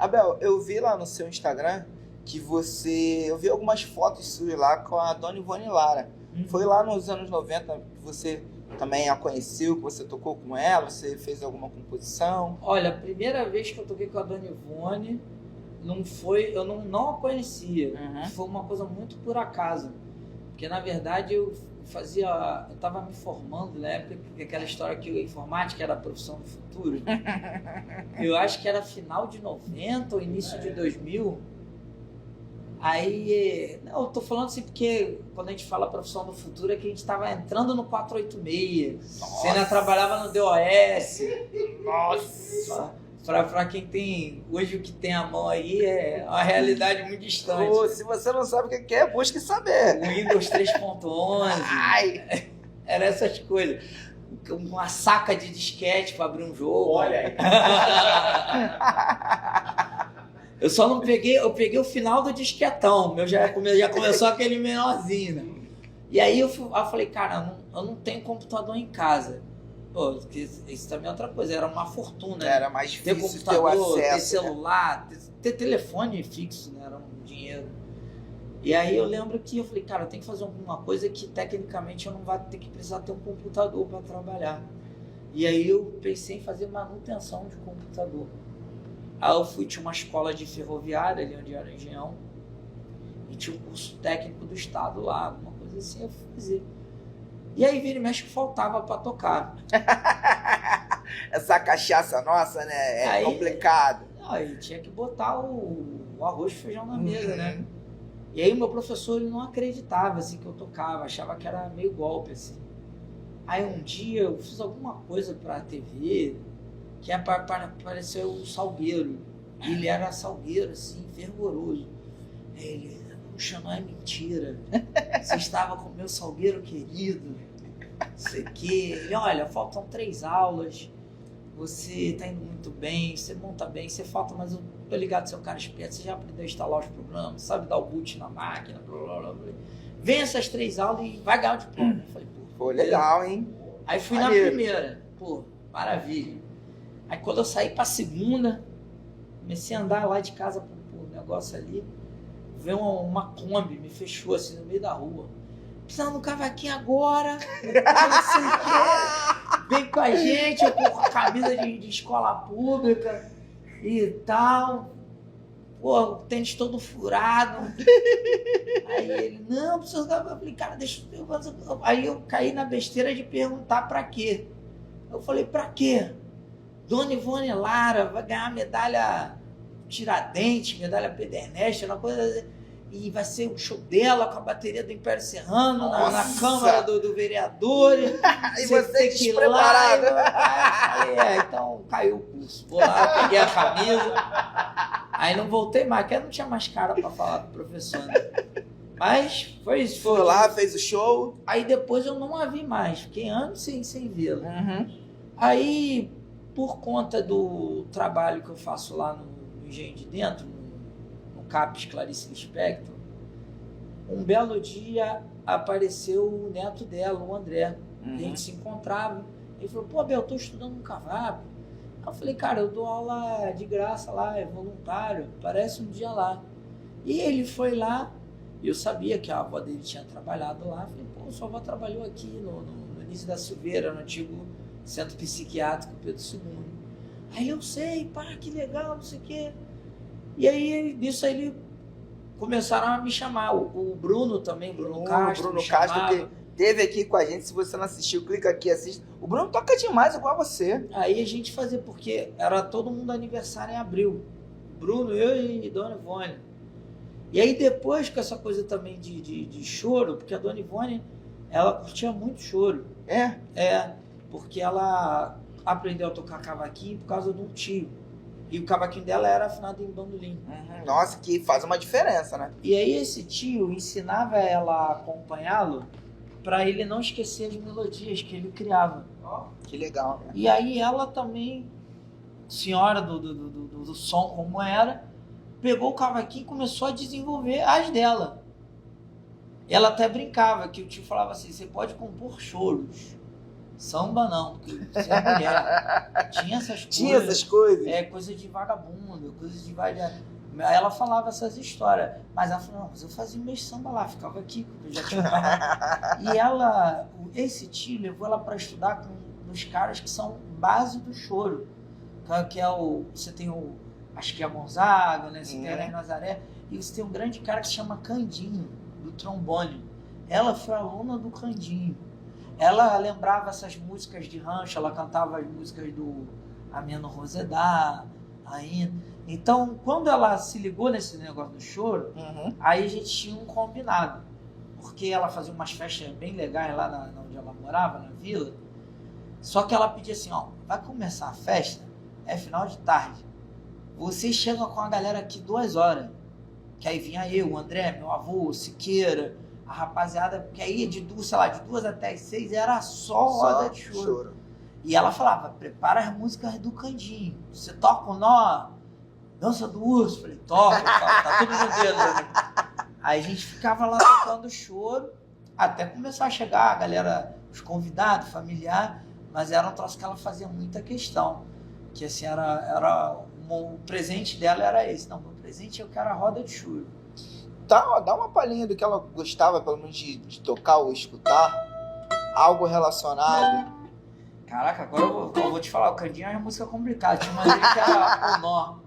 Abel, eu vi lá no seu Instagram que eu vi algumas fotos suas lá com a Dona Ivone Lara. Foi lá nos anos 90 que você também a conheceu, que você tocou com ela, você fez alguma composição? Olha, a primeira vez que eu toquei com a Dona Ivone, eu não a conhecia. Foi uma coisa muito por acaso. Porque, na verdade, eu estava me formando na época, aquela história que a informática era a profissão do futuro. Eu acho que era final de 90 ou início de 2000. Aí, eu tô falando assim porque quando a gente fala profissão do futuro é que a gente estava entrando no 486. Nossa. Você ainda trabalhava no DOS. Nossa! Para quem tem, hoje o que tem à mão aí é uma realidade muito distante. Pô, se você não sabe o que é, busque saber. O Windows 3.11. Era essas coisas. Uma saca de disquete para abrir um jogo. Olha aí. Eu só não peguei, eu peguei o final do disquetão, já começou aquele menorzinho, né? E aí eu falei, cara, eu não tenho computador em casa. Pô, isso também é outra coisa, era uma fortuna. Era mais difícil ter computador, ter acesso, ter celular, né? ter telefone fixo, né? Era um dinheiro. E aí eu lembro que eu falei, cara, eu tenho que fazer alguma coisa que tecnicamente eu não vou ter que precisar ter um computador para trabalhar. E aí eu pensei em fazer manutenção de computador. Aí eu tinha uma escola de ferroviária ali onde era Engenhão, e tinha um curso técnico do estado lá, alguma coisa assim, eu fui fazer. E aí vira e mexe que faltava para tocar. Essa cachaça nossa, né? É complicado. Aí tinha que botar o arroz e feijão na mesa, né? E aí o meu professor ele não acreditava assim, que eu tocava, achava que era meio golpe assim. Aí um dia eu fiz alguma coisa para a TV, que apareceu o Salgueiro. Ele era salgueiro, assim, fervoroso. Aí ele, puxa, não é mentira. Você estava com o meu salgueiro querido. Não sei o quê. Ele, olha, faltam 3 aulas. Você está indo muito bem, você monta bem, você falta, mas eu tô ligado, você é um cara esperto, você já aprendeu a instalar os programas, sabe dar o boot na máquina, blá, blá, blá. Vem essas 3 aulas e vai ganhar o diploma. Eu falei, pô, legal, hein? Aí fui na primeira. Pô, maravilha. Aí quando eu saí pra segunda, comecei a andar lá de casa pro negócio ali, veio uma Kombi, me fechou assim no meio da rua. Precisando do cavaquinho agora, não sei o quê. Vem com a gente, eu com a camisa de escola pública e tal. Pô, o tênis todo furado. Aí ele, não, preciso dar. Eu falei, cara, deixa eu. Aí eu caí na besteira de perguntar pra quê. Eu falei, pra quê? Dona Ivone Lara vai ganhar medalha Tiradentes, medalha Pederneste, uma coisa assim. E vai ser o show dela com a bateria do Império Serrano na Câmara do Vereador. E você despreparado. Falei, então caiu o curso. Vou lá, peguei a camisa. Aí não voltei mais, porque eu não tinha mais cara para falar com o professor. Né? Mas foi isso. Foi lá, fez o show. Aí depois eu não a vi mais, fiquei anos sem vê-la. Aí, por conta do trabalho que eu faço lá no Engenho de Dentro, no CAPES Clarice Lispector, um belo dia apareceu o neto dela, o André. A gente se encontrava. Ele falou, pô, Abel, eu tô estudando um cavaco. Eu falei, cara, eu dou aula de graça lá, é voluntário, parece um dia lá. E ele foi lá, e eu sabia que a avó dele tinha trabalhado lá. Eu falei, pô, sua avó trabalhou aqui no início da Silveira, no antigo Centro Psiquiátrico Pedro II. Aí eu sei, pá, que legal, não sei o quê. E aí, nisso aí, ele começaram a me chamar. O Bruno também, Bruno Castro que teve aqui com a gente. Se você não assistiu, clica aqui, assiste. O Bruno toca demais, igual a você. Aí a gente fazia, porque era todo mundo aniversário em abril. Bruno, eu e Dona Ivone. E aí depois, com essa coisa também de choro, porque a Dona Ivone, ela curtia muito choro. É, porque ela aprendeu a tocar cavaquinho por causa de um tio. E o cavaquinho dela era afinado em bandolim. Nossa, que faz uma diferença, né? E aí esse tio ensinava ela a acompanhá-lo para ele não esquecer as melodias que ele criava. Que legal, né? E aí ela também, senhora do som como era, pegou o cavaquinho e começou a desenvolver as dela. Ela até brincava, que o tio falava assim, você pode compor choros, Samba não, porque você é mulher. Tinha essas coisas. Tinha essas coisas? Coisa de vagabundo, coisa de vadia. Aí ela falava essas histórias. Mas ela falou, não, mas eu fazia meus samba lá, ficava aqui, porque eu já tinha E esse tio levou ela para estudar com os caras que são base do choro. Que é você tem acho que é Gonzaga, né? Você tem a Nazaré. E você tem um grande cara que se chama Candinho, do trombone. Ela foi aluna do Candinho. Ela lembrava essas músicas de rancho, ela cantava as músicas do Ameno Rosedá, ainda. Então, quando ela se ligou nesse negócio do choro, aí a gente tinha um combinado. Porque ela fazia umas festas bem legais lá onde ela morava, na vila. Só que ela pedia assim, ó, vai começar a festa, é final de tarde. Você chega com a galera aqui 2 horas. Que aí vinha eu, o André, meu avô, o Siqueira, a rapaziada, porque aí de 2 até as 6 era só roda de choro. E ela falava, prepara as músicas do Candinho. Você toca o nó, dança do urso. Falei, toca, tá tudo no dedo. Né? Aí a gente ficava lá tocando choro, até começar a chegar a galera, os convidados, familiar, mas era um troço que ela fazia muita questão. Que assim, o presente dela era esse. Não, meu presente eu quero a roda de choro. Dá uma palhinha do que ela gostava, pelo menos, de tocar ou escutar. Algo relacionado. Caraca, agora eu vou te falar, o Candinho é uma música complicada. Tinha uma dele que era o nó.